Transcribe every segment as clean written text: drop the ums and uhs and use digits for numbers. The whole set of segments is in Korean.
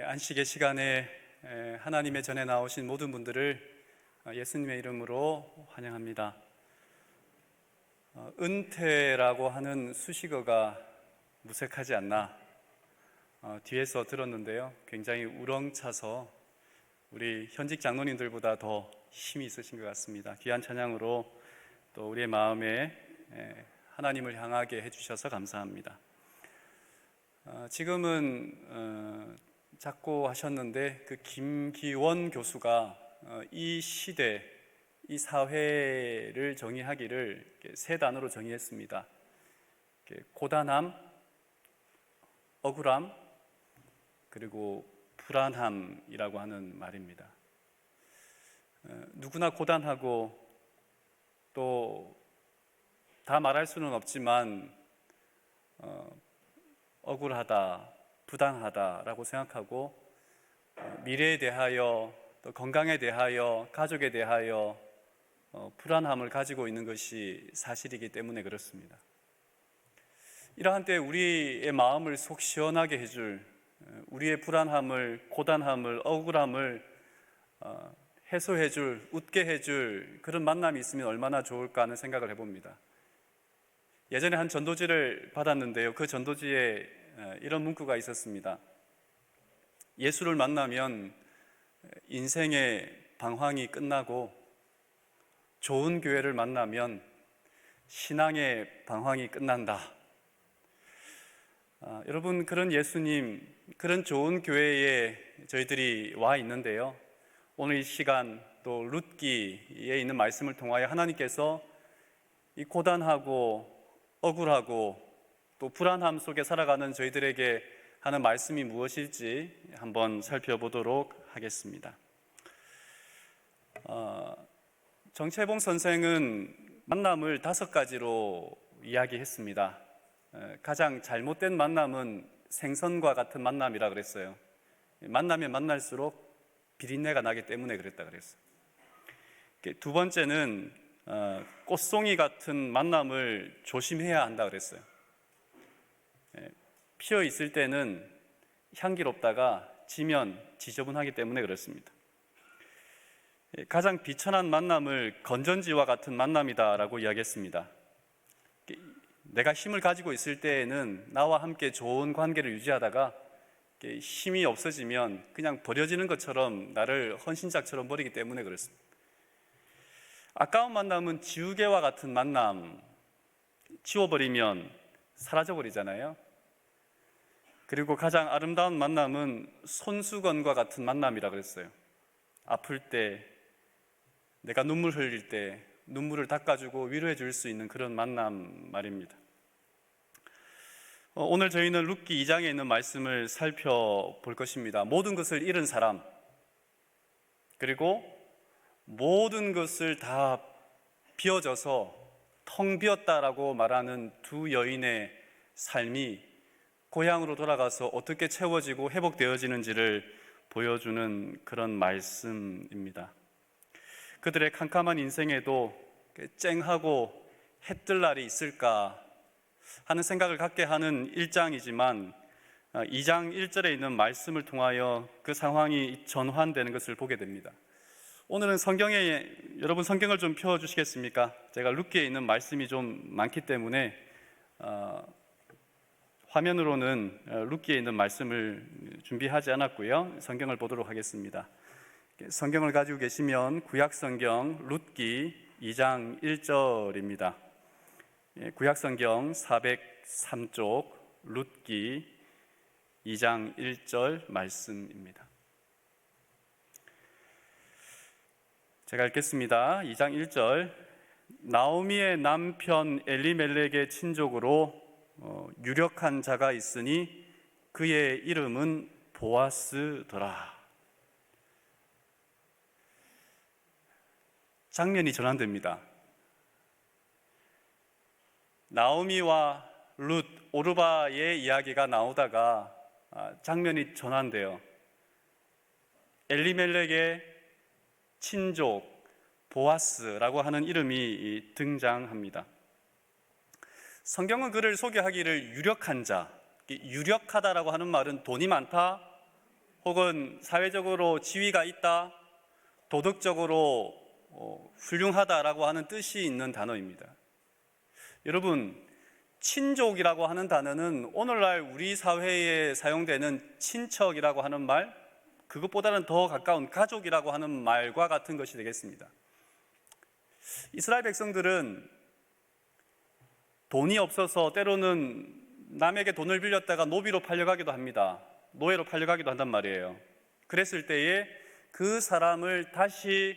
안식의 시간에 하나님의 전에 나오신 모든 분들을 예수님의 이름으로 환영합니다. 은퇴라고 하는 수식어가 무색하지 않나 뒤에서 들었는데요. 굉장히 우렁차서 우리 현직 장로님들보다 더 힘이 있으신 것 같습니다. 귀한 찬양으로 또 우리의 마음에 하나님을 향하게 해주셔서 감사합니다. 지금은 작고하셨는데 그 김기원 교수가 이 시대, 이 사회를 정의하기를 세 단어로 정의했습니다. 고단함, 억울함, 그리고 불안함이라고 하는 말입니다. 누구나 고단하고 또 다 말할 수는 없지만 억울하다, 부당하다라고 생각하고 미래에 대하여 또 건강에 대하여 가족에 대하여 불안함을 가지고 있는 것이 사실이기 때문에 그렇습니다. 이러한 때 우리의 마음을 속 시원하게 해줄, 우리의 불안함을, 고단함을, 억울함을 해소해줄, 웃게 해줄 그런 만남이 있으면 얼마나 좋을까 하는 생각을 해봅니다. 예전에 한 전도지를 받았는데요. 그 전도지에 이런 문구가 있었습니다. 예수를 만나면 인생의 방황이 끝나고 좋은 교회를 만나면 신앙의 방황이 끝난다. 여러분, 그런 예수님, 그런 좋은 교회에 저희들이 와 있는데요. 오늘 이 시간 또 룻기에 있는 말씀을 통하여 하나님께서 이 고단하고 억울하고 또 불안함 속에 살아가는 저희들에게 하는 말씀이 무엇일지 한번 살펴보도록 하겠습니다. 정채봉 선생은 만남을 5가지로 이야기했습니다. 가장 잘못된 만남은 생선과 같은 만남이라 그랬어요. 만나면 만날수록 비린내가 나기 때문에 그랬다 그랬어요. 두 번째는 꽃송이 같은 만남을 조심해야 한다 그랬어요. 피어 있을 때는 향기롭다가 지면 지저분하기 때문에 그렇습니다. 가장 비천한 만남을 건전지와 같은 만남이다라고 이야기했습니다. 내가 힘을 가지고 있을 때에는 나와 함께 좋은 관계를 유지하다가 힘이 없어지면 그냥 버려지는 것처럼 나를 헌신짝처럼 버리기 때문에 그렇습니다. 아까운 만남은 지우개와 같은 만남, 지워버리면 사라져버리잖아요. 그리고 가장 아름다운 만남은 손수건과 같은 만남이라 그랬어요. 아플 때, 내가 눈물 흘릴 때 눈물을 닦아주고 위로해 줄 수 있는 그런 만남 말입니다. 오늘 저희는 룻기 2장에 있는 말씀을 살펴볼 것입니다. 모든 것을 잃은 사람, 그리고 모든 것을 다 비워져서 텅 비었다라고 말하는 두 여인의 삶이 고향으로 돌아가서 어떻게 채워지고 회복되어지는지를 보여주는 그런 말씀입니다. 그들의 캄캄한 인생에도 쨍하고 해뜰 날이 있을까 하는 생각을 갖게 하는 1장이지만 2장 1절에 있는 말씀을 통하여 그 상황이 전환되는 것을 보게 됩니다. 오늘은 여러분 성경을 좀 펴주시겠습니까? 제가 룻기에 있는 말씀이 좀 많기 때문에 화면으로는 룻기에 있는 말씀을 준비하지 않았고요. 성경을 보도록 하겠습니다. 성경을 가지고 계시면 구약성경 룻기 2장 1절입니다. 구약성경 403쪽 룻기 2장 1절 말씀입니다. 제가 읽겠습니다. 2장 1절. 나오미의 남편 엘리멜렉의 친족으로 유력한 자가 있으니 그의 이름은 보아스더라. 장면이 전환됩니다. 나오미와 룻, 오르바의 이야기가 나오다가 장면이 전환돼요. 엘리멜렉의 친족 보아스라고 하는 이름이 등장합니다. 성경은 그를 소개하기를 유력한 자, 유력하다라고 하는 말은 돈이 많다 혹은 사회적으로 지위가 있다, 도덕적으로 훌륭하다라고 하는 뜻이 있는 단어입니다. 여러분, 친족이라고 하는 단어는 오늘날 우리 사회에 사용되는 친척이라고 하는 말, 그것보다는 더 가까운 가족이라고 하는 말과 같은 것이 되겠습니다. 이스라엘 백성들은 돈이 없어서 때로는 남에게 돈을 빌렸다가 노비로 팔려가기도 합니다. 노예로 팔려가기도 한단 말이에요. 그랬을 때에 그 사람을 다시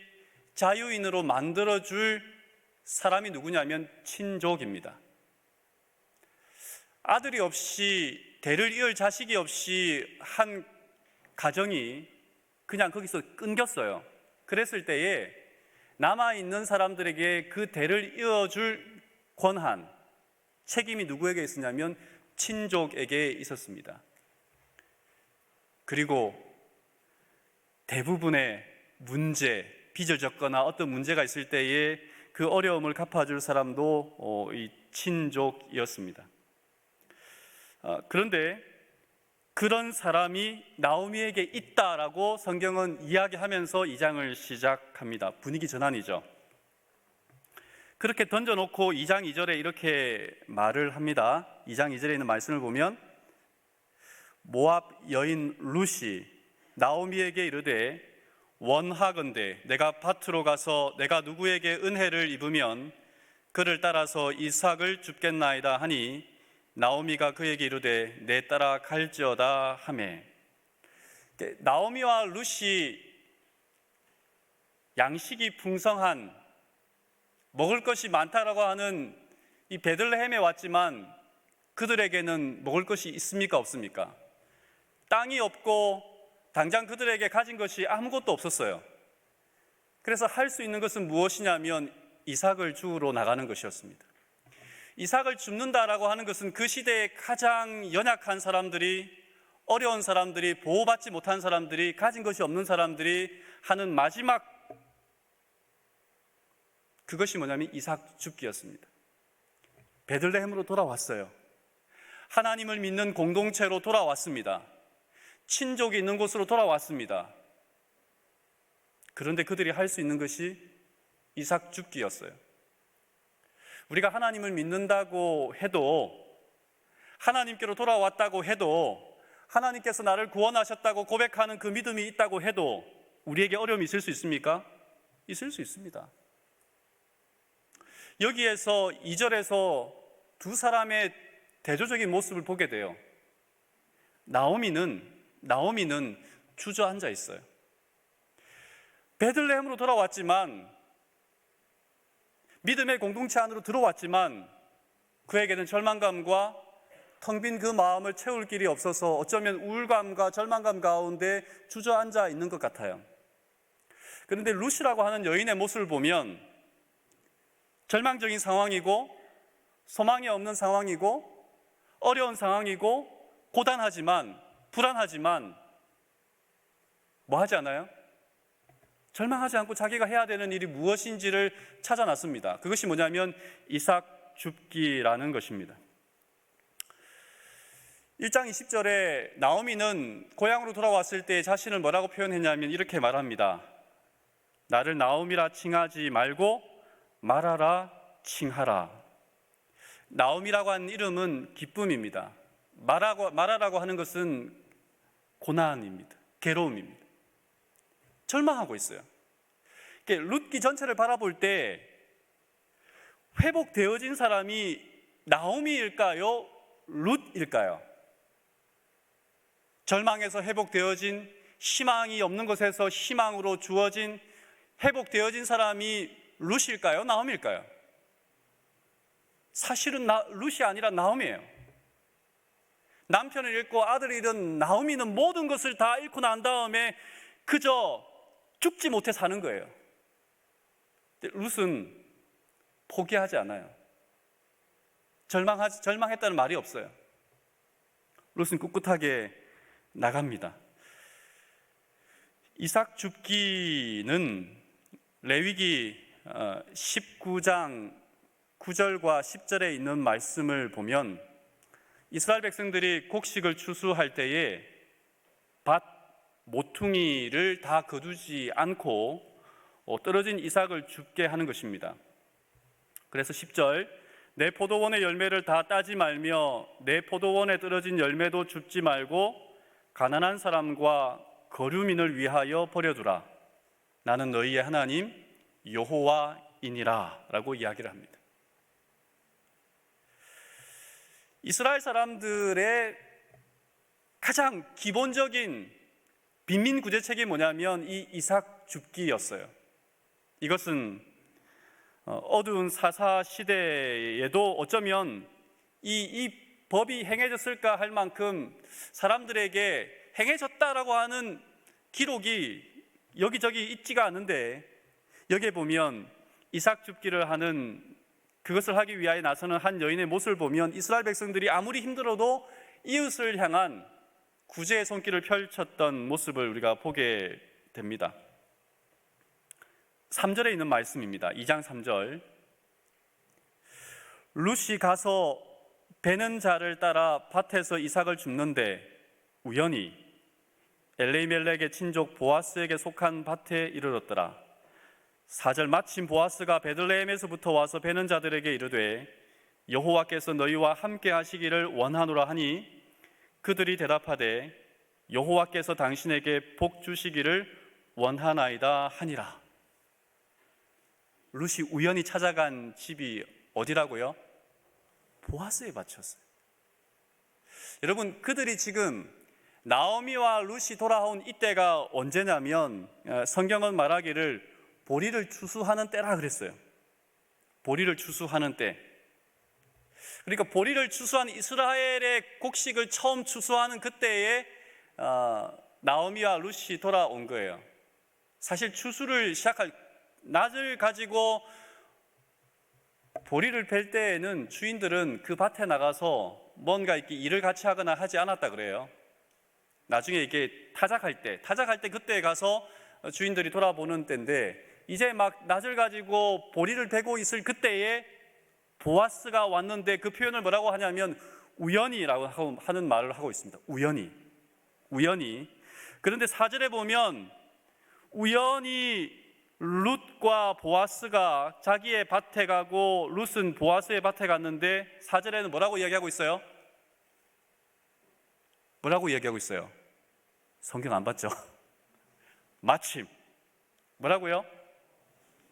자유인으로 만들어줄 사람이 누구냐면 친족입니다. 아들이 없이, 대를 이을 자식이 없이 한 가정이 그냥 거기서 끊겼어요. 그랬을 때에 남아있는 사람들에게 그 대를 이어줄 권한, 책임이 누구에게 있었냐면 친족에게 있었습니다. 그리고 대부분의 문제, 빚을 졌거나 어떤 문제가 있을 때에 그 어려움을 갚아줄 사람도 이 친족이었습니다. 그런데 그런 사람이 나오미에게 있다라고 성경은 이야기하면서 2장을 시작합니다. 분위기 전환이죠. 그렇게 던져놓고 2장 2절에 이렇게 말을 합니다. 2장 2절에 있는 말씀을 보면 모압 여인 룻이 나오미에게 이르되 원하건대 내가 밭으로 가서 내가 누구에게 은혜를 입으면 그를 따라서 이삭을 줍겠나이다 하니 나오미가 그에게 이르되 내 따라 갈지어다 하매. 나오미와 룻이 양식이 풍성한, 먹을 것이 많다라고 하는 이 베들레헴에 왔지만 그들에게는 먹을 것이 있습니까, 없습니까? 땅이 없고 당장 그들에게 가진 것이 아무것도 없었어요. 그래서 할 수 있는 것은 무엇이냐면 이삭을 주우러 나가는 것이었습니다. 이삭을 줍는다라고 하는 것은 그 시대에 가장 연약한 사람들이, 어려운 사람들이, 보호받지 못한 사람들이, 가진 것이 없는 사람들이 하는 마지막, 그것이 뭐냐면 이삭 줍기였습니다. 베들레헴으로 돌아왔어요. 하나님을 믿는 공동체로 돌아왔습니다. 친족이 있는 곳으로 돌아왔습니다. 그런데 그들이 할 수 있는 것이 이삭 줍기였어요. 우리가 하나님을 믿는다고 해도, 하나님께로 돌아왔다고 해도, 하나님께서 나를 구원하셨다고 고백하는 그 믿음이 있다고 해도 우리에게 어려움이 있을 수 있습니까? 있을 수 있습니다. 여기에서 2절에서 두 사람의 대조적인 모습을 보게 돼요. 나오미는 주저앉아 있어요. 베들레헴으로 돌아왔지만, 믿음의 공동체 안으로 들어왔지만 그에게는 절망감과 텅 빈 그 마음을 채울 길이 없어서 어쩌면 우울감과 절망감 가운데 주저앉아 있는 것 같아요. 그런데 룻이라고 하는 여인의 모습을 보면 절망적인 상황이고, 소망이 없는 상황이고, 어려운 상황이고, 고단하지만, 불안하지만 뭐 하지 않아요? 절망하지 않고 자기가 해야 되는 일이 무엇인지를 찾아놨습니다. 그것이 뭐냐면 이삭 줍기라는 것입니다. 1장 20절에 나오미는 고향으로 돌아왔을 때 자신을 뭐라고 표현했냐면 이렇게 말합니다. 나를 나오미라 칭하지 말고 마라라 칭하라. 나오미라고 하는 이름은 기쁨입니다. 마라라고 하는 것은 고난입니다. 괴로움입니다. 절망하고 있어요. 룻기 전체를 바라볼 때 회복되어진 사람이 나오미일까요? 룻일까요? 절망에서 회복되어진, 희망이 없는 것에서 희망으로 주어진, 회복되어진 사람이 룻일까요? 나오미일까요? 사실은 룻이 아니라 나오미예요. 남편을 잃고 아들을 잃은 나오미는 모든 것을 다 잃고 난 다음에 그저 죽지 못해 사는 거예요. 룻은 포기하지 않아요. 절망했다는 말이 없어요. 룻은 꿋꿋하게 나갑니다. 이삭 줍기는 레위기 19장 9절과 10절에 있는 말씀을 보면 이스라엘 백성들이 곡식을 추수할 때에 모퉁이를 다 거두지 않고 떨어진 이삭을 줍게 하는 것입니다. 그래서 10절, 내 포도원의 열매를 다 따지 말며 내 포도원에 떨어진 열매도 줍지 말고 가난한 사람과 거류민을 위하여 버려두라. 나는 너희의 하나님 여호와이니라 라고 이야기를 합니다. 이스라엘 사람들의 가장 기본적인 빈민 구제책이 뭐냐면 이 이삭 줍기였어요. 이것은 어두운 사사 시대에도 어쩌면 이 법이 행해졌을까 할 만큼 사람들에게 행해졌다라고 하는 기록이 여기저기 있지가 않은데, 여기에 보면 이삭 줍기를 하는, 그것을 하기 위하여 나서는 한 여인의 모습을 보면 이스라엘 백성들이 아무리 힘들어도 이웃을 향한 구제의 손길을 펼쳤던 모습을 우리가 보게 됩니다. 3절에 있는 말씀입니다. 2장 3절, 룻이 가서 베는 자를 따라 밭에서 이삭을 줍는데 우연히 엘리멜렉의 친족 보아스에게 속한 밭에 이르렀더라. 4절, 마침 보아스가 베들레헴에서부터 와서 베는 자들에게 이르되 여호와께서 너희와 함께 하시기를 원하노라 하니 그들이 대답하되 여호와께서 당신에게 복 주시기를 원하나이다 하니라. 룻이 우연히 찾아간 집이 어디라고요? 보아스의 밭이었어요. 여러분, 그들이 지금 나오미와 룻이 돌아온 이때가 언제냐면 성경은 말하기를 보리를 추수하는 때라 그랬어요. 보리를 추수하는 때. 그러니까 보리를 추수한 이스라엘의 곡식을 처음 추수하는 그때에 나오미와 룻이 돌아온 거예요. 사실 추수를 시작할 낫을 가지고 보리를 벨 때에는 주인들은 그 밭에 나가서 뭔가 이렇게 일을 같이 하거나 하지 않았다 그래요. 나중에 이게 타작할 때 그때 가서 주인들이 돌아보는 때인데, 이제 막 낫을 가지고 보리를 베고 있을 그때에 보아스가 왔는데 그 표현을 뭐라고 하냐면 우연히라고 하는 말을 하고 있습니다. 우연히. 그런데 4절에 보면 우연히 룻과 보아스가 자기의 밭에 가고 룻은 보아스의 밭에 갔는데 4절에는 뭐라고 이야기하고 있어요? 뭐라고 이야기하고 있어요? 성경 안 봤죠? 마침. 뭐라고요?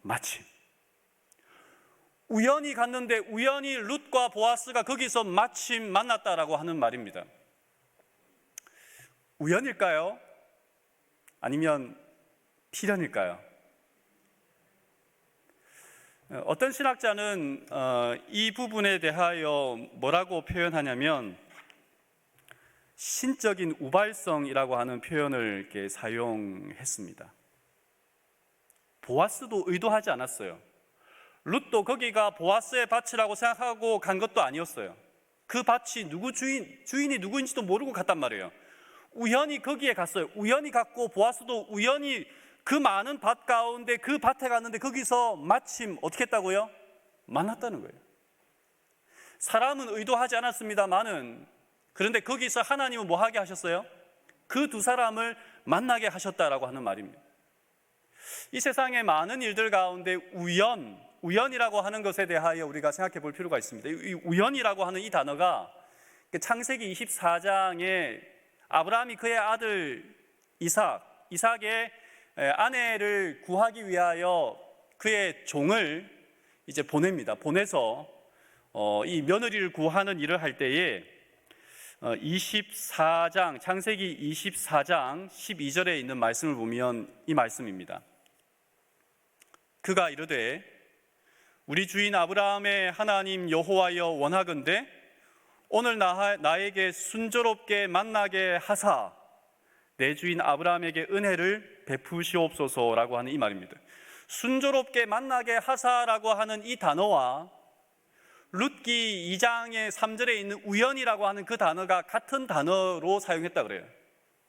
마침. 우연히 갔는데 우연히 룻과 보아스가 거기서 마침 만났다라고 하는 말입니다. 우연일까요? 아니면 필연일까요? 어떤 신학자는 이 부분에 대하여 뭐라고 표현하냐면 신적인 우발성이라고 하는 표현을 이렇게 사용했습니다. 보아스도 의도하지 않았어요. 룻도 거기가 보아스의 밭이라고 생각하고 간 것도 아니었어요. 그 밭이 누구 주인이 누구인지도 모르고 갔단 말이에요. 우연히 거기에 갔어요. 우연히 갔고 보아스도 우연히 그 많은 밭 가운데 그 밭에 갔는데 거기서 마침 어떻게 했다고요? 만났다는 거예요. 사람은 의도하지 않았습니다만은, 그런데 거기서 하나님은 뭐 하게 하셨어요? 그 두 사람을 만나게 하셨다라고 하는 말입니다. 이 세상의 많은 일들 가운데 우연이라고 하는 것에 대하여 우리가 생각해 볼 필요가 있습니다. 이 우연이라고 하는 이 단어가 창세기 24장에 아브라함이 그의 아들 이삭의 아내를 구하기 위하여 그의 종을 이제 보냅니다. 보내서 이 며느리를 구하는 일을 할 때에 24장, 창세기 24장 12절에 있는 말씀을 보면 이 말씀입니다. 그가 이르되 우리 주인 아브라함의 하나님 여호와여 원하건대 오늘 나에게 순조롭게 만나게 하사 내 주인 아브라함에게 은혜를 베푸시옵소서라고 하는 이 말입니다. 순조롭게 만나게 하사라고 하는 이 단어와 룻기 2장의 3절에 있는 우연이라고 하는 그 단어가 같은 단어로 사용했다 그래요.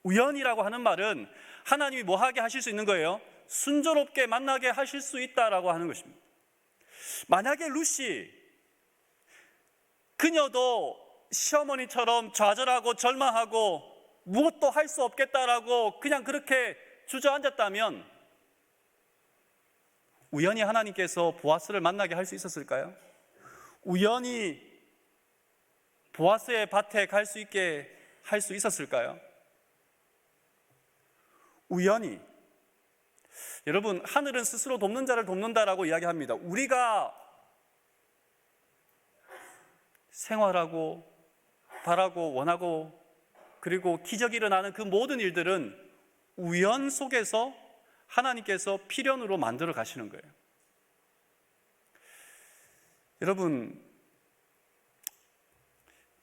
우연이라고 하는 말은 하나님이 뭐 하게 하실 수 있는 거예요? 순조롭게 만나게 하실 수 있다라고 하는 것입니다. 만약에 룻이 그녀도 시어머니처럼 좌절하고 절망하고 무엇도 할 수 없겠다라고 그냥 그렇게 주저앉았다면 우연히 하나님께서 보아스를 만나게 할 수 있었을까요? 우연히 보아스의 밭에 갈 수 있게 할 수 있었을까요? 우연히. 여러분, 하늘은 스스로 돕는 자를 돕는다라고 이야기합니다. 우리가 생활하고 바라고 원하고 그리고 기적이 일어나는 그 모든 일들은 우연 속에서 하나님께서 필연으로 만들어 가시는 거예요. 여러분,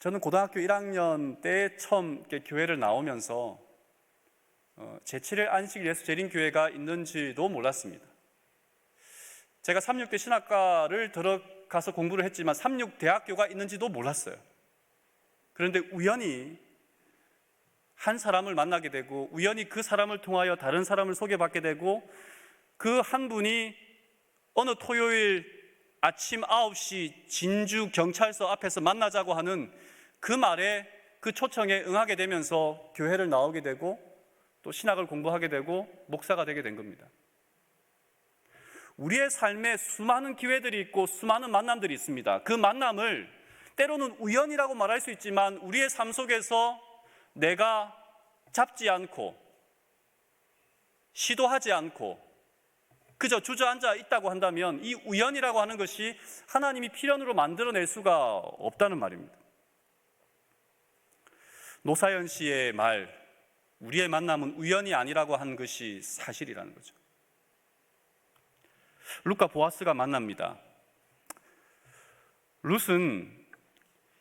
저는 고등학교 1학년 때 처음 교회를 나오면서 제7일 안식 예수 재림교회가 있는지도 몰랐습니다. 제가 36대 신학과를 들어가서 공부를 했지만 36대학교가 있는지도 몰랐어요. 그런데 우연히 한 사람을 만나게 되고 우연히 그 사람을 통하여 다른 사람을 소개받게 되고 그 한 분이 어느 토요일 아침 9시 진주 경찰서 앞에서 만나자고 하는 그 말에 그 초청에 응하게 되면서 교회를 나오게 되고 또 신학을 공부하게 되고 목사가 되게 된 겁니다. 우리의 삶에 수많은 기회들이 있고 수많은 만남들이 있습니다. 그 만남을 때로는 우연이라고 말할 수 있지만 우리의 삶 속에서 내가 잡지 않고 시도하지 않고 그저 주저앉아 있다고 한다면 이 우연이라고 하는 것이 하나님이 필연으로 만들어낼 수가 없다는 말입니다. 노사연 씨의 말, 우리의 만남은 우연이 아니라고 한 것이 사실이라는 거죠. 룻과 보아스가 만납니다. 룻은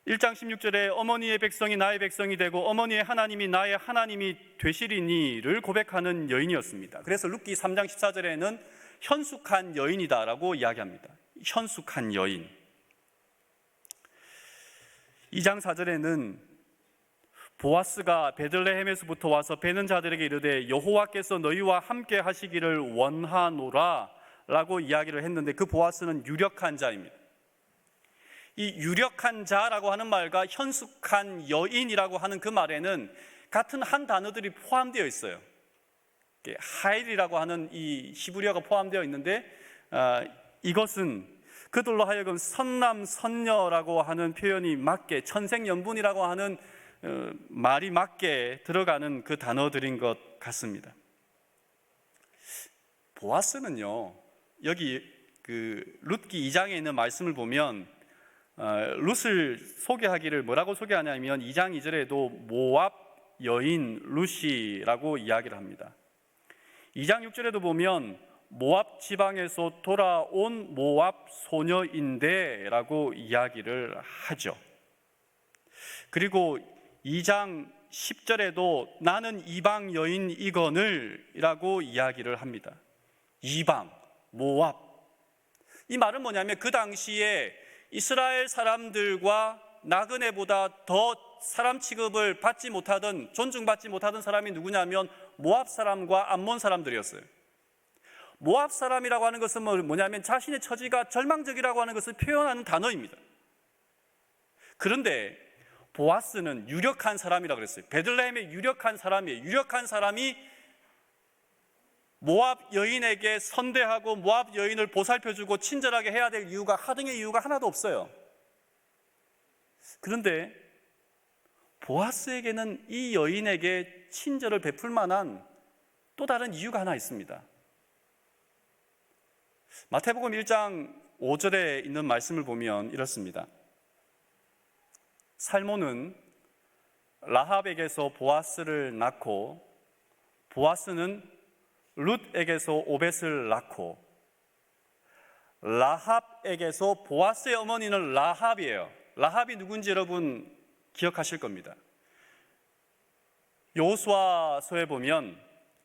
1장 16절에 어머니의 백성이 나의 백성이 되고 어머니의 하나님이 나의 하나님이 되시리니를 고백하는 여인이었습니다. 그래서 룻기 3장 14절에는 현숙한 여인이다라고 이야기합니다. 현숙한 여인. 2장 4절에는 보아스가 베들레헴에서부터 와서 베는 자들에게 이르되 여호와께서 너희와 함께 하시기를 원하노라 라고 이야기를 했는데 그 보아스는 유력한 자입니다. 이 유력한 자라고 하는 말과 현숙한 여인이라고 하는 그 말에는 같은 한 단어들이 포함되어 있어요. 하일이라고 하는 이 히브리어가 포함되어 있는데 이것은 그들로 하여금 선남 선녀라고 하는 표현이 맞게 천생연분이라고 하는 말이 맞게 들어가는 그 단어들인 것 같습니다. 보아스는요, 여기 그 룻기 2장에 있는 말씀을 보면 룻을 소개하기를 뭐라고 소개하냐면 2장 2절에도 모압 여인 룻이라고 이야기를 합니다. 2장 6절에도 보면 모압 지방에서 돌아온 모압 소녀인데 라고 이야기를 하죠. 그리고 2장 10절에도 나는 이방 여인이거늘 이라고 이야기를 합니다. 이방, 모압. 이 말은 뭐냐면 그 당시에 이스라엘 사람들과 나그네보다 더 사람 취급을 받지 못하던, 존중받지 못하던 사람이 누구냐면 모압 사람과 암몬 사람들이었어요. 모압 사람이라고 하는 것은 뭐냐면 자신의 처지가 절망적이라고 하는 것을 표현하는 단어입니다. 그런데 보아스는 유력한 사람이라고 그랬어요. 베들레헴의 유력한 사람이에요. 유력한 사람이 모압 여인에게 선대하고 모압 여인을 보살펴주고 친절하게 해야 될 이유가, 하등의 이유가 하나도 없어요. 그런데 보아스에게는 이 여인에게 친절을 베풀 만한 또 다른 이유가 하나 있습니다. 마태복음 1장 5절에 있는 말씀을 보면 이렇습니다. 살몬은 라합에게서 보아스를 낳고 보아스는 룻에게서 오벳을 낳고 라합에게서 보아스의 어머니는 라합이에요. 라합이 누군지 여러분 기억하실 겁니다. 여호수아서에 보면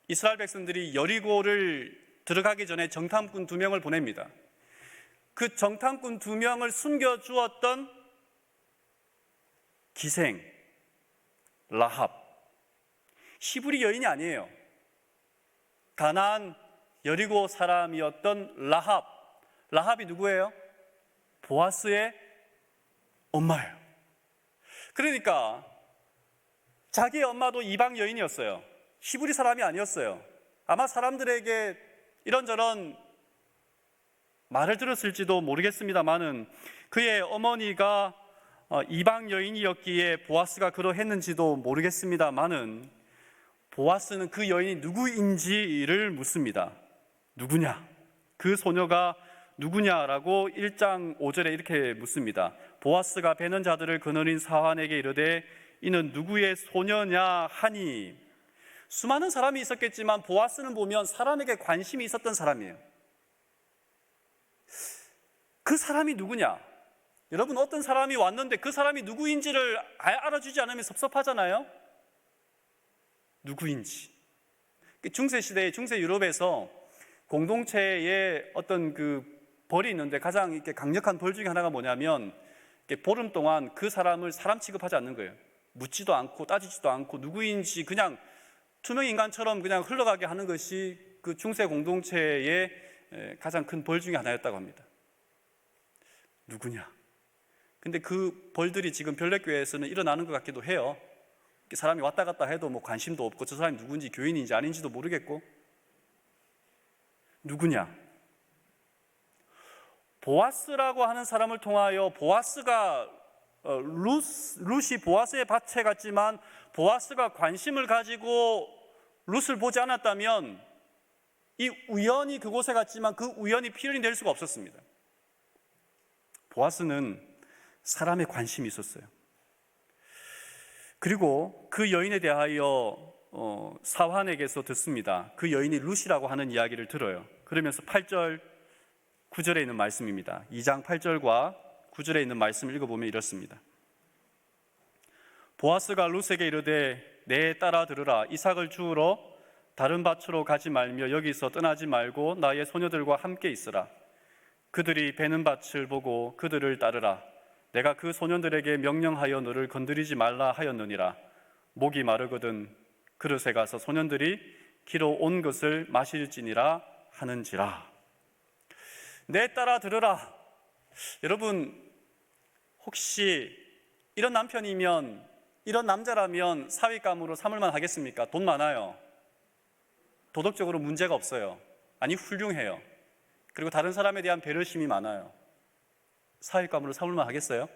이스라엘 백성들이 여리고를 들어가기 전에 정탐꾼 2명을 보냅니다. 그 정탐꾼 2명을 숨겨주었던 기생 라합, 히브리 여인이 아니에요. 가나안 여리고 사람이었던 라합. 라합이 누구예요? 보아스의 엄마예요. 그러니까 자기의 엄마도 이방 여인이었어요. 히브리 사람이 아니었어요. 아마 사람들에게 이런저런 말을 들었을지도 모르겠습니다만은 그의 어머니가 이방 여인이었기에 보아스가 그러했는지도 모르겠습니다만은 보아스는 그 여인이 누구인지를 묻습니다. 누구냐? 그 소녀가 누구냐라고 1장 5절에 이렇게 묻습니다. 보아스가 베는 자들을 거느린 사환에게 이르되 이는 누구의 소녀냐 하니. 수많은 사람이 있었겠지만 보아스는 보면 사람에게 관심이 있었던 사람이에요. 그 사람이 누구냐? 여러분, 어떤 사람이 왔는데 그 사람이 누구인지를 알아주지 않으면 섭섭하잖아요. 누구인지. 중세시대의 중세 유럽에서 공동체에 어떤 그 벌이 있는데 가장 이렇게 강력한 벌 중에 하나가 뭐냐면 보름 동안 그 사람을 사람 취급하지 않는 거예요. 묻지도 않고 따지지도 않고 누구인지 그냥 투명 인간처럼 그냥 흘러가게 하는 것이 그 중세 공동체의 가장 큰 벌 중에 하나였다고 합니다. 누구냐? 근데 그 벌들이 지금 별내교회에서는 일어나는 것 같기도 해요. 사람이 왔다 갔다 해도 뭐 관심도 없고 저 사람이 누군지 교인인지 아닌지도 모르겠고. 누구냐? 보아스라고 하는 사람을 통하여 보아스가 룻이 보아스의 밭에 갔지만 보아스가 관심을 가지고 룻을 보지 않았다면 이 우연히 그곳에 갔지만 그 우연이 필연이 될 수가 없었습니다. 보아스는 사람에 관심이 있었어요. 그리고 그 여인에 대하여 사환에게서 듣습니다. 그 여인이 룻이라고 하는 이야기를 들어요. 그러면서 8절 9절에 있는 말씀입니다. 2장 8절과 9절에 있는 말씀을 읽어보면 이렇습니다. 보아스가 룻에게 이르되 내 딸아 들으라. 이삭을 주우러 다른 밭으로 가지 말며 여기서 떠나지 말고 나의 소녀들과 함께 있으라. 그들이 베는 밭을 보고 그들을 따르라. 내가 그 소년들에게 명령하여 너를 건드리지 말라 하였느니라. 목이 마르거든 그릇에 가서 소년들이 기로 온 것을 마실지니라 하는지라. 내 딸아 들으라. 여러분, 혹시 이런 남편이면, 이런 남자라면 사윗감으로 삼을만 하겠습니까? 돈 많아요. 도덕적으로 문제가 없어요. 아니, 훌륭해요. 그리고 다른 사람에 대한 배려심이 많아요. 사윗감으로 삼을만 하겠어요?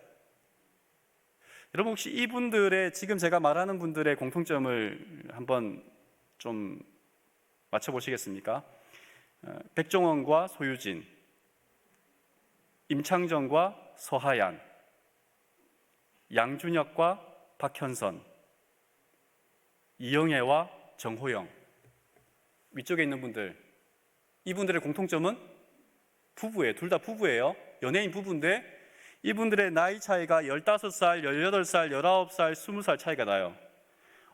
여러분, 혹시 이분들의, 지금 제가 말하는 분들의 공통점을 한번 좀 맞춰보시겠습니까? 백종원과 소유진, 임창정과 서하얀, 양준혁과 박현선, 이영애와 정호영. 위쪽에 있는 분들, 이분들의 공통점은 부부예요. 둘 다 부부예요. 연예인 부부인데 이분들의 나이 차이가 15살, 18살, 19살, 20살 차이가 나요.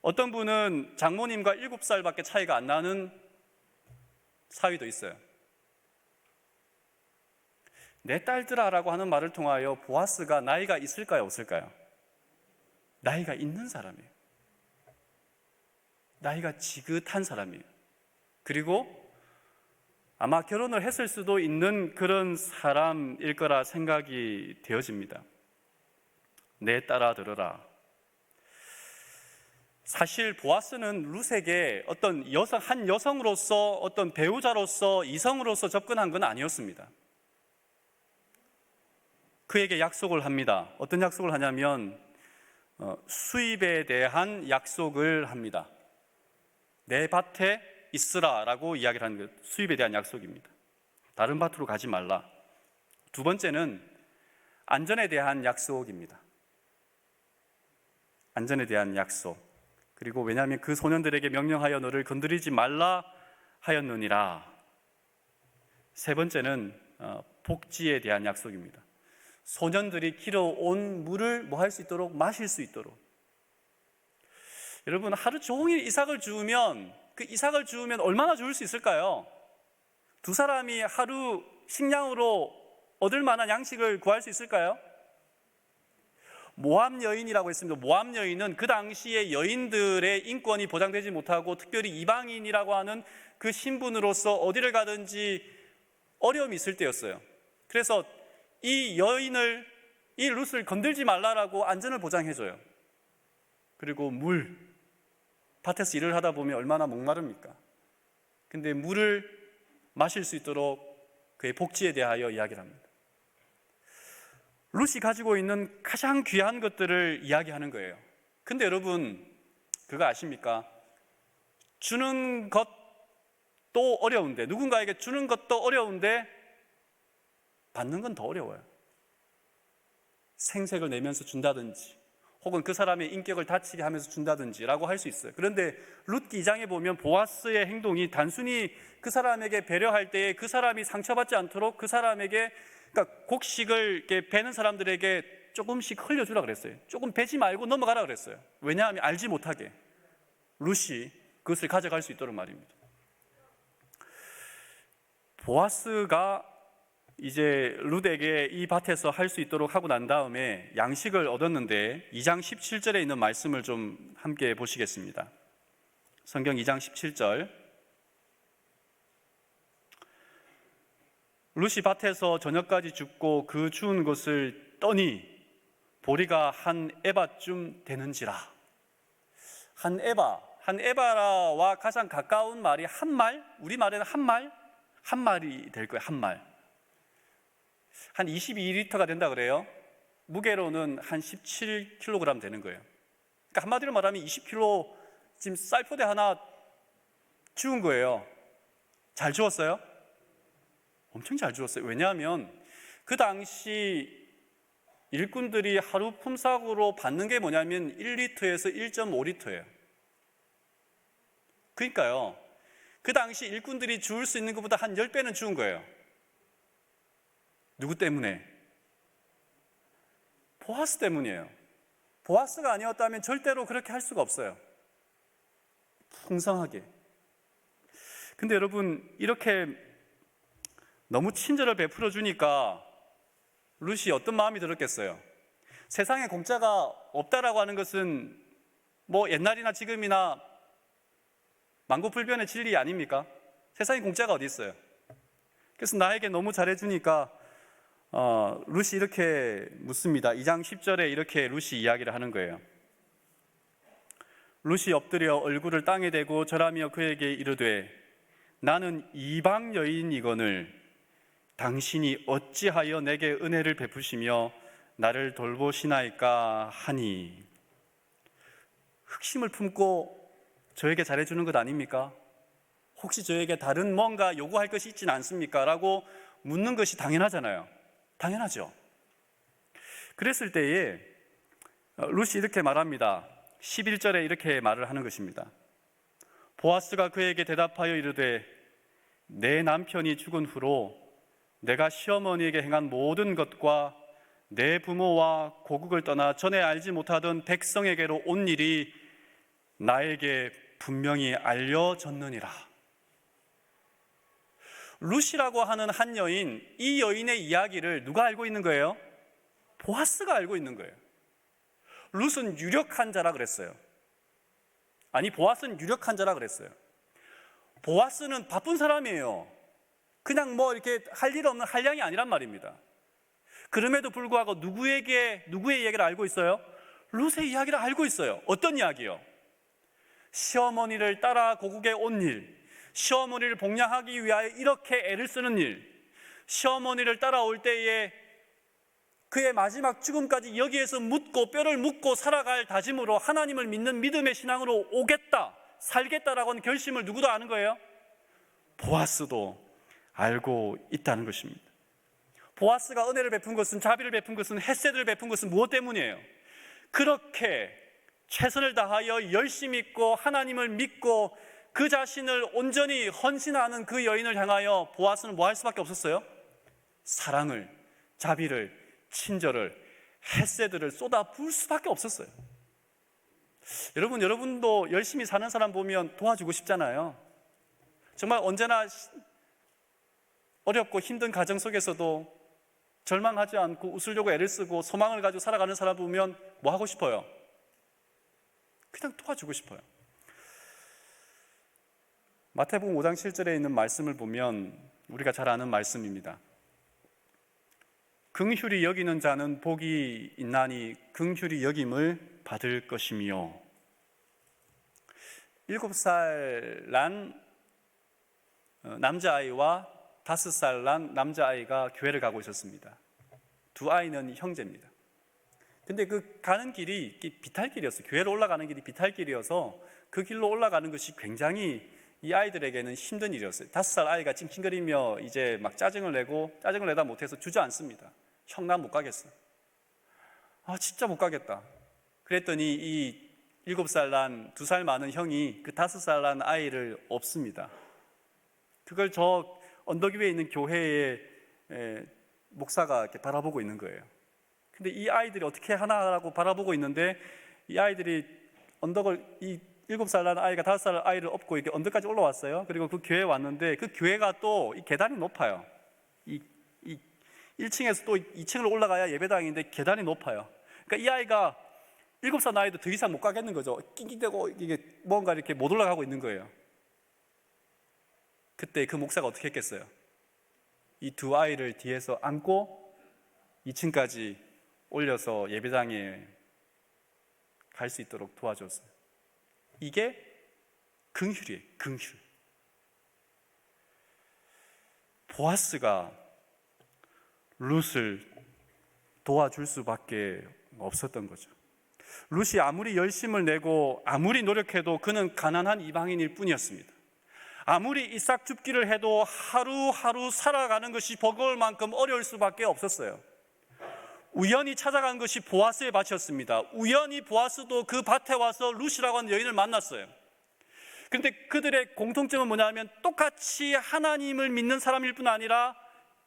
어떤 분은 장모님과 7살밖에 차이가 안 나는 사위도 있어요. 내 딸들아라고 하는 말을 통하여 보아스가 나이가 있을까요, 없을까요? 나이가 있는 사람이에요. 나이가 지긋한 사람이에요. 그리고 아마 결혼을 했을 수도 있는 그런 사람일 거라 생각이 되어집니다. 내 딸아 들으라. 사실 보아스는 룻에게 어떤 한 여성으로서, 어떤 배우자로서, 이성으로서 접근한 건 아니었습니다. 그에게 약속을 합니다. 어떤 약속을 하냐면 수입에 대한 약속을 합니다. 내 밭에 있으라 라고 이야기를 하는 것, 수입에 대한 약속입니다. 다른 밭으로 가지 말라. 두 번째는 안전에 대한 약속입니다. 안전에 대한 약속. 그리고 왜냐하면 그 소년들에게 명령하여 너를 건드리지 말라 하였느니라. 세 번째는 복지에 대한 약속입니다. 소년들이 길어온 물을 뭐 할 수 있도록, 마실 수 있도록. 여러분, 하루 종일 이삭을 주우면, 그 이삭을 주우면 얼마나 주울 수 있을까요? 두 사람이 하루 식량으로 얻을 만한 양식을 구할 수 있을까요? 모압 여인이라고 했습니다. 모압 여인은 그 당시에 여인들의 인권이 보장되지 못하고 특별히 이방인이라고 하는 그 신분으로서 어디를 가든지 어려움이 있을 때였어요. 그래서 이 룻을 건들지 말라라고 안전을 보장해줘요. 그리고 물, 밭에서 일을 하다 보면 얼마나 목마릅니까? 근데 물을 마실 수 있도록 그의 복지에 대하여 이야기를 합니다. 룻이 가지고 있는 가장 귀한 것들을 이야기하는 거예요. 근데 여러분, 그거 아십니까? 주는 것도 어려운데, 누군가에게 주는 것도 어려운데 받는 건 더 어려워요. 생색을 내면서 준다든지, 혹은 그 사람의 인격을 다치게 하면서 준다든지 라고 할 수 있어요. 그런데 룻기 2장에 보면 보아스의 행동이 단순히 그 사람에게 배려할 때에 그 사람이 상처받지 않도록 그 사람에게, 그러니까 곡식을 이렇게 베는 사람들에게 조금씩 흘려주라 그랬어요. 조금 베지 말고 넘어가라 그랬어요. 왜냐하면 알지 못하게 룻이 그것을 가져갈 수 있도록 말입니다. 보아스가 이제 룻에게 이 밭에서 할 수 있도록 하고 난 다음에 양식을 얻었는데 2장 17절에 있는 말씀을 좀 함께 보시겠습니다. 성경 2장 17절. 룻이 밭에서 저녁까지 죽고 그 주운 것을 떠니 보리가 한 에바쯤 되는지라. 한 에바와 가장 가까운 말이 한 말, 우리말에는 한 말이 될 거예요. 한 말. 한 22리터가 된다 그래요. 무게로는 한 17kg 되는 거예요. 그러니까 한마디로 말하면 20kg 지금 쌀포대 하나 주운 거예요. 잘 주웠어요? 엄청 잘 주웠어요. 왜냐하면 그 당시 일꾼들이 하루 품삯으로 받는 게 뭐냐면 1리터에서 1.5리터예요. 그러니까요, 그 당시 일꾼들이 주울 수 있는 것보다 한 10배는 주운 거예요. 누구 때문에? 보아스 때문이에요. 보아스가 아니었다면 절대로 그렇게 할 수가 없어요. 풍성하게. 근데 여러분, 이렇게 너무 친절을 베풀어 주니까 룻이 어떤 마음이 들었겠어요? 세상에 공짜가 없다라고 하는 것은 뭐 옛날이나 지금이나 만고불변의 진리 아닙니까? 세상에 공짜가 어디 있어요? 그래서 나에게 너무 잘해주니까 룻이 이렇게 묻습니다. 2장 10절에 이렇게 룻이 이야기를 하는 거예요. 룻이 엎드려 얼굴을 땅에 대고 절하며 그에게 이르되 나는 이방 여인이거늘 당신이 어찌하여 내게 은혜를 베푸시며 나를 돌보시나이까 하니. 흑심을 품고 저에게 잘해주는 것 아닙니까? 혹시 저에게 다른 뭔가 요구할 것이 있지는 않습니까? 라고 묻는 것이 당연하잖아요. 당연하죠. 그랬을 때에 룻이 이렇게 말합니다. 11절에 이렇게 말을 하는 것입니다. 보아스가 그에게 대답하여 이르되 내 남편이 죽은 후로 내가 시어머니에게 행한 모든 것과 내 부모와 고국을 떠나 전에 알지 못하던 백성에게로 온 일이 나에게 분명히 알려졌느니라. 룻이라고 하는 한 여인, 이 여인의 이야기를 누가 알고 있는 거예요? 보아스가 알고 있는 거예요. 룻은 유력한 자라 그랬어요. 아니, 보아스는 유력한 자라 그랬어요. 보아스는 바쁜 사람이에요. 그냥 뭐 이렇게 할 일 없는 한량이 아니란 말입니다. 그럼에도 불구하고 누구의 이야기를 알고 있어요? 룻의 이야기를 알고 있어요. 어떤 이야기요? 시어머니를 따라 고국에 온 일, 시어머니를 복양하기 위하여 이렇게 애를 쓰는 일, 시어머니를 따라올 때에 그의 마지막 죽음까지 여기에서 묻고 뼈를 묻고 살아갈 다짐으로 하나님을 믿는 믿음의 신앙으로 오겠다, 살겠다라고 하는 결심을 누구도 아는 거예요? 보아스도 알고 있다는 것입니다. 보아스가 은혜를 베푼 것은, 자비를 베푼 것은, 헤세드를 베푼 것은 무엇 때문이에요? 그렇게 최선을 다하여 열심히 있고 하나님을 믿고 그 자신을 온전히 헌신하는 그 여인을 향하여 보아스는 뭐 할 수밖에 없었어요? 사랑을, 자비를, 친절을, 헤세드를 쏟아부을 수밖에 없었어요. 여러분도 열심히 사는 사람 보면 도와주고 싶잖아요. 정말 언제나 어렵고 힘든 가정 속에서도 절망하지 않고 웃으려고 애를 쓰고 소망을 가지고 살아가는 사람 보면 뭐 하고 싶어요? 그냥 도와주고 싶어요. 마태복음 5장 7절에 있는 말씀을 보면 우리가 잘 아는 말씀입니다. 긍휼히 여기는 자는 복이 있나니 긍휼히 여김을 받을 것이며. 7살 난 남자아이와 5살 난 남자아이가 교회를 가고 있었습니다. 두 아이는 형제입니다. 근데 그 가는 길이 비탈길이었어요. 교회로 올라가는 길이 비탈길이어서 그 길로 올라가는 것이 굉장히 이 아이들에게는 힘든 일이었어요. 5살 아이가 찡찡거리며 이제 막 짜증을 내다 못해서 주저앉습니다. 형, 난 못 가겠어. 진짜 못 가겠다. 그랬더니 이 7살 난 2살 많은 형이 그 5살 난 아이를 업습니다. 그걸 저 언덕 위에 있는 교회의 목사가 이렇게 바라보고 있는 거예요. 근데 이 아이들이 어떻게 하나라고 바라보고 있는데, 이 아이들이 언덕을, 이 7살 난 아이가 5살 아이를 업고 이렇게 언덕까지 올라왔어요. 그리고 그 교회에 왔는데 그 교회가 또 이 계단이 높아요. 이 1층에서 또 2층으로 올라가야 예배당인데 계단이 높아요. 그러니까 이 아이가 7살 나이도 더 이상 못 가겠는 거죠. 낑낑대고 이게 뭔가 이렇게 못 올라가고 있는 거예요. 그때 그 목사가 어떻게 했겠어요? 이 두 아이를 뒤에서 안고 2층까지 올려서 예배당에 갈 수 있도록 도와줬어요. 이게 긍휼이에요. 긍휼. 보아스가 룻을 도와줄 수밖에 없었던 거죠. 룻이 아무리 열심을 내고 아무리 노력해도 그는 가난한 이방인일 뿐이었습니다. 아무리 이삭 줍기를 해도 하루하루 살아가는 것이 버거울 만큼 어려울 수밖에 없었어요. 우연히 찾아간 것이 보아스의 밭이었습니다. 우연히 보아스도 그 밭에 와서 룻이라고 하는 여인을 만났어요. 그런데 그들의 공통점은 뭐냐면 똑같이 하나님을 믿는 사람일 뿐 아니라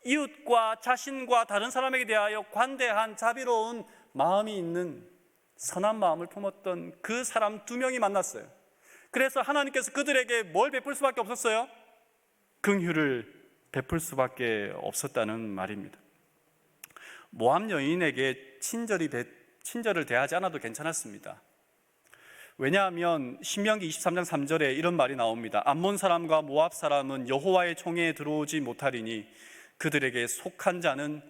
이웃과 자신과 다른 사람에게 대하여 관대한 자비로운 마음이 있는 선한 마음을 품었던 그 사람 2명이 만났어요. 그래서 하나님께서 그들에게 뭘 베풀 수밖에 없었어요? 긍휼을 베풀 수밖에 없었다는 말입니다. 모압 여인에게 친절을 대하지 않아도 괜찮았습니다. 왜냐하면 신명기 23장 3절에 이런 말이 나옵니다. 암몬 사람과 모압 사람은 여호와의 총회에 들어오지 못하리니 그들에게 속한 자는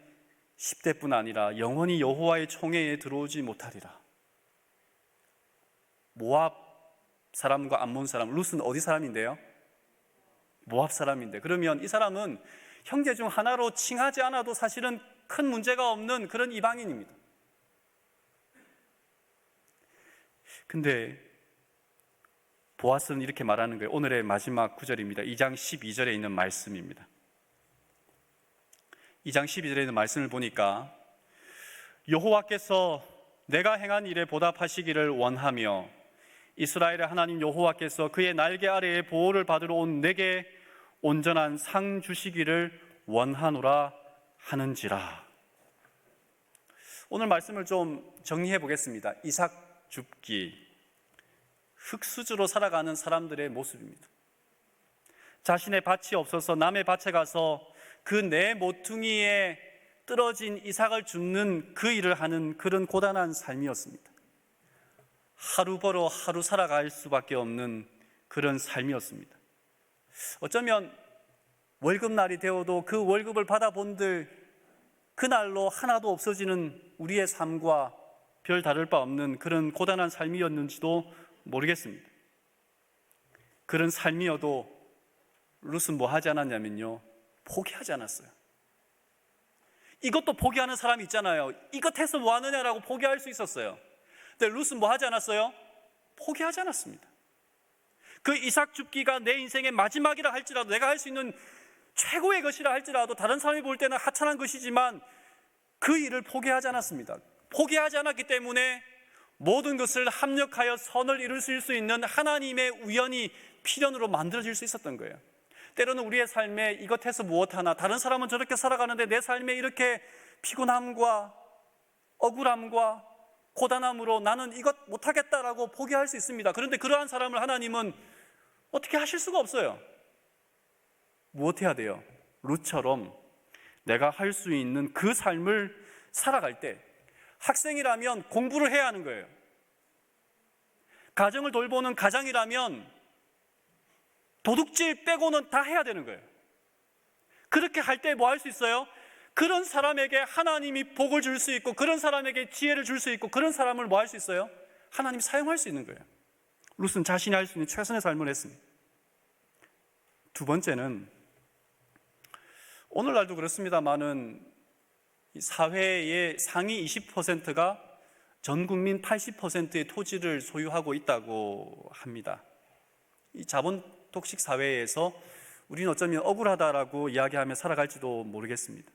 10대뿐 아니라 영원히 여호와의 총회에 들어오지 못하리라. 모압 사람과 암몬 사람, 룻은 어디 사람인데요? 모압 사람인데, 그러면 이 사람은 형제 중 하나로 칭하지 않아도 사실은 큰 문제가 없는 그런 이방인입니다. 근데 보아스는 이렇게 말하는 거예요. 오늘의 마지막 구절입니다. 2장 12절에 있는 말씀입니다. 2장 12절에 있는 말씀을 보니까 여호와께서 내가 행한 일에 보답하시기를 원하며 이스라엘의 하나님 여호와께서 그의 날개 아래에 보호를 받으러 온 내게 온전한 상 주시기를 원하노라 하는지라. 오늘 말씀을 좀 정리해 보겠습니다. 이삭 줍기, 흙수저로 살아가는 사람들의 모습입니다. 자신의 밭이 없어서 남의 밭에 가서 그 내 모퉁이에 떨어진 이삭을 줍는 그 일을 하는 그런 고단한 삶이었습니다. 하루 벌어 하루 살아갈 수밖에 없는 그런 삶이었습니다. 어쩌면 월급날이 되어도 그 월급을 받아본들 그날로 하나도 없어지는 우리의 삶과 별 다를 바 없는 그런 고단한 삶이었는지도 모르겠습니다. 그런 삶이어도 룻은 뭐 하지 않았냐면요, 포기하지 않았어요. 이것도 포기하는 사람이 있잖아요. 이것 해서 뭐 하느냐라고 포기할 수 있었어요. 근데 룻은 뭐 하지 않았어요? 포기하지 않았습니다. 그 이삭 줍기가 내 인생의 마지막이라 할지라도, 내가 할 수 있는 최고의 것이라 할지라도 다른 사람이 볼 때는 하찮은 것이지만 그 일을 포기하지 않았습니다. 포기하지 않았기 때문에 모든 것을 합력하여 선을 이룰 수 있는 하나님의 우연이 필연으로 만들어질 수 있었던 거예요. 때로는 우리의 삶에 이것 해서 무엇하나, 다른 사람은 저렇게 살아가는데 내 삶에 이렇게 피곤함과 억울함과 고단함으로 나는 이것 못하겠다라고 포기할 수 있습니다. 그런데 그러한 사람을 하나님은 어떻게 하실 수가 없어요. 무엇 해야 돼요? 룻처럼 내가 할 수 있는 그 삶을 살아갈 때, 학생이라면 공부를 해야 하는 거예요. 가정을 돌보는 가장이라면 도둑질 빼고는 다 해야 되는 거예요. 그렇게 할 때 뭐 할 수 있어요? 그런 사람에게 하나님이 복을 줄 수 있고, 그런 사람에게 지혜를 줄 수 있고, 그런 사람을 뭐 할 수 있어요? 하나님이 사용할 수 있는 거예요. 룻은 자신이 할 수 있는 최선의 삶을 했습니다. 두 번째는 오늘날도 그렇습니다만은 사회의 상위 20%가 전 국민 80%의 토지를 소유하고 있다고 합니다. 이 자본 독식 사회에서 우리는 어쩌면 억울하다라고 이야기하며 살아갈지도 모르겠습니다.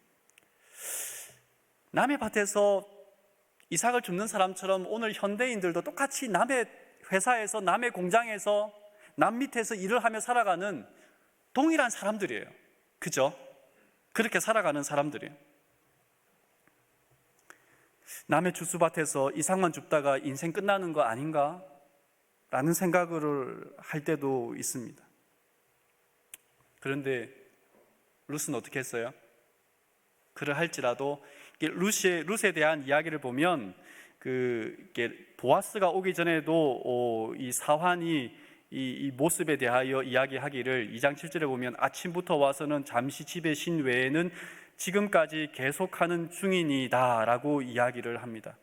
남의 밭에서 이삭을 줍는 사람처럼 오늘 현대인들도 똑같이 남의 회사에서, 남의 공장에서, 남 밑에서 일을 하며 살아가는 동일한 사람들이에요. 그죠? 그렇게 살아가는 사람들이에요. 남의 주스밭에서 이삭만 줍다가 인생 끝나는 거 아닌가? 라는 생각을 할 때도 있습니다. 그런데 룻은 어떻게 했어요? 그러할지라도 룻에 대한 이야기를 보면 보아스가 오기 전에도 이 사환이 이 모습에 대하여 이야기하기를 2장 7절에 보면 아침부터 와서는 잠시 집에 쉰 외에는 지금까지 계속하는 중이니다 라고 이야기를 합니다.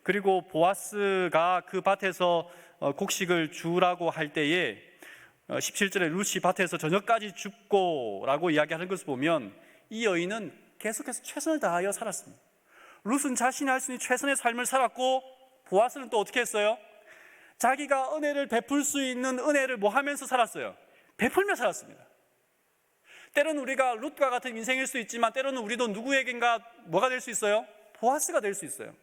그리고 보아스가 그 밭에서 곡식을 주라고 할 때에 17절에 룻이 밭에서 저녁까지 줍고 라고 이야기하는 것을 보면 이 여인은 계속해서 최선을 다하여 살았습니다. 룻은 자신이 할 수 있는 최선의 삶을 살았고, 보아스는 또 어떻게 했어요? 자기가 은혜를 베풀 수 있는 은혜를 뭐 하면서 살았어요? 베풀며 살았습니다. 때로는 우리가 룻과 같은 인생일 수 있지만 때로는 우리도 누구에겐가 뭐가 될 수 있어요? 보아스가 될 수 있어요.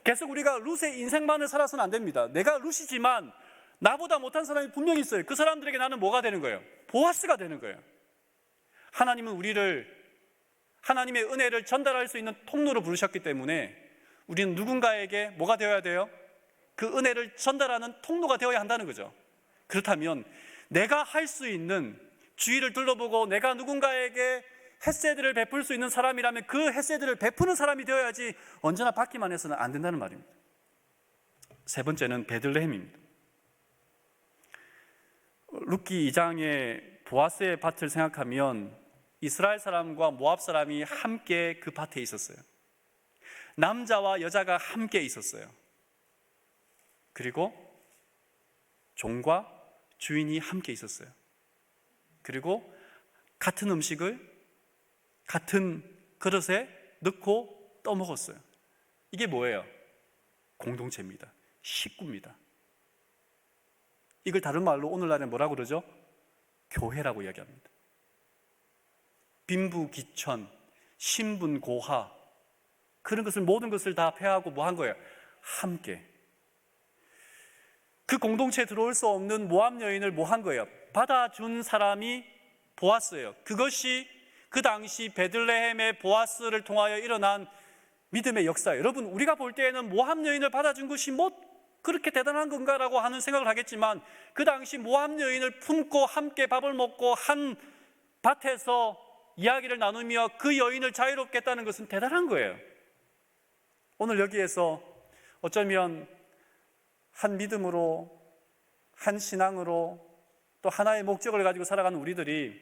계속 우리가 룻의 인생만을 살아서는 안 됩니다. 내가 룻이지만 나보다 못한 사람이 분명히 있어요. 그 사람들에게 나는 뭐가 되는 거예요? 보아스가 되는 거예요. 하나님은 우리를 하나님의 은혜를 전달할 수 있는 통로로 부르셨기 때문에 우리는 누군가에게 뭐가 되어야 돼요? 그 은혜를 전달하는 통로가 되어야 한다는 거죠. 그렇다면 내가 할 수 있는, 주위를 둘러보고 내가 누군가에게 햇새들을 베풀 수 있는 사람이라면 그 햇새들을 베푸는 사람이 되어야지 언제나 받기만 해서는 안 된다는 말입니다. 세 번째는 베들레헴입니다. 룻기 2장의 보아스의 밭을 생각하면 이스라엘 사람과 모압 사람이 함께 그 밭에 있었어요. 남자와 여자가 함께 있었어요. 그리고 종과 주인이 함께 있었어요. 그리고 같은 음식을 같은 그릇에 넣고 떠먹었어요. 이게 뭐예요? 공동체입니다. 식구입니다. 이걸 다른 말로 오늘날에 뭐라고 그러죠? 교회라고 이야기합니다. 빈부귀천, 신분고하, 그런 것을, 모든 것을 다 폐하고 뭐 한 거예요? 함께. 그 공동체에 들어올 수 없는 모압 여인을 뭐 한 거예요? 받아준 사람이 보아스예요. 그것이 그 당시 베들레헴의 보아스를 통하여 일어난 믿음의 역사예요. 여러분, 우리가 볼 때에는 모압 여인을 받아준 것이 뭐 그렇게 대단한 건가라고 하는 생각을 하겠지만, 그 당시 모압 여인을 품고 함께 밥을 먹고 한 밭에서 이야기를 나누며 그 여인을 자유롭게 했다는 것은 대단한 거예요. 오늘 여기에서 어쩌면 한 믿음으로, 한 신앙으로, 또 하나의 목적을 가지고 살아가는 우리들이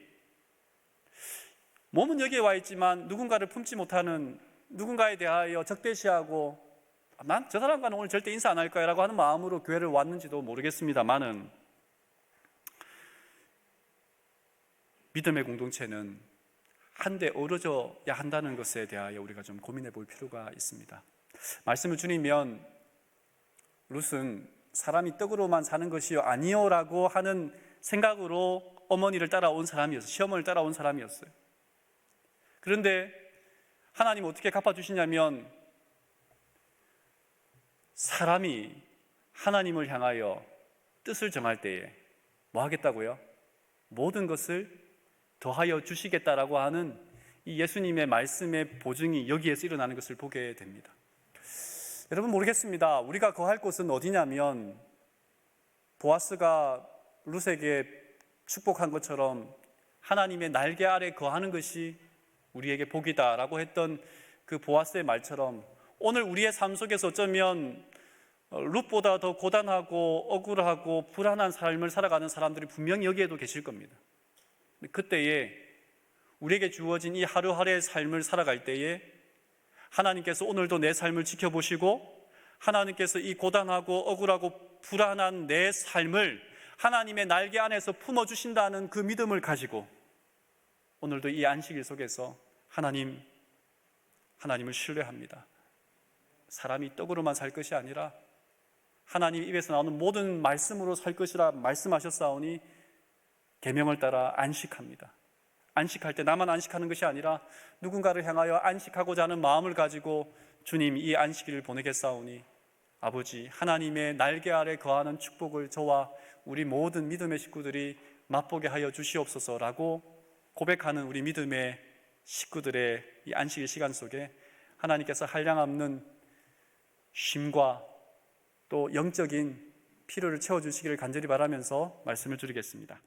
몸은 여기에 와 있지만 누군가를 품지 못하는, 누군가에 대하여 적대시하고 난 저 사람과는 오늘 절대 인사 안 할 거야 라고 하는 마음으로 교회를 왔는지도 모르겠습니다만은, 믿음의 공동체는 한데 어우러져야 한다는 것에 대하여 우리가 좀 고민해 볼 필요가 있습니다. 말씀을 줄이면 룻은 사람이 떡으로만 사는 것이요 아니요 라고 하는 생각으로 어머니를 따라온 사람이었어요. 시어머니를 따라온 사람이었어요. 그런데 하나님 어떻게 갚아주시냐면, 사람이 하나님을 향하여 뜻을 정할 때에 뭐 하겠다고요? 모든 것을 더하여 주시겠다라고 하는 이 예수님의 말씀의 보증이 여기에서 일어나는 것을 보게 됩니다. 여러분, 모르겠습니다. 우리가 거할 곳은 어디냐면, 보아스가 룻에게 축복한 것처럼 하나님의 날개 아래 거하는 것이 우리에게 복이다라고 했던 그 보아스의 말처럼, 오늘 우리의 삶 속에서 어쩌면 룻보다 더 고단하고 억울하고 불안한 삶을 살아가는 사람들이 분명히 여기에도 계실 겁니다. 그때에 우리에게 주어진 이 하루하루의 삶을 살아갈 때에 하나님께서 오늘도 내 삶을 지켜보시고 하나님께서 이 고단하고 억울하고 불안한 내 삶을 하나님의 날개 안에서 품어주신다는 그 믿음을 가지고 오늘도 이 안식일 속에서 하나님을 신뢰합니다. 사람이 떡으로만 살 것이 아니라 하나님 입에서 나오는 모든 말씀으로 살 것이라 말씀하셨사오니 계명을 따라 안식합니다. 안식할 때 나만 안식하는 것이 아니라 누군가를 향하여 안식하고자 하는 마음을 가지고 주님 이 안식일을 보내겠사오니 아버지 하나님의 날개 아래 거하는 축복을 저와 우리 모든 믿음의 식구들이 맛보게 하여 주시옵소서라고 고백하는 우리 믿음의 식구들의 이 안식일 시간 속에 하나님께서 한량없는 쉼과 또 영적인 필요를 채워주시기를 간절히 바라면서 말씀을 드리겠습니다.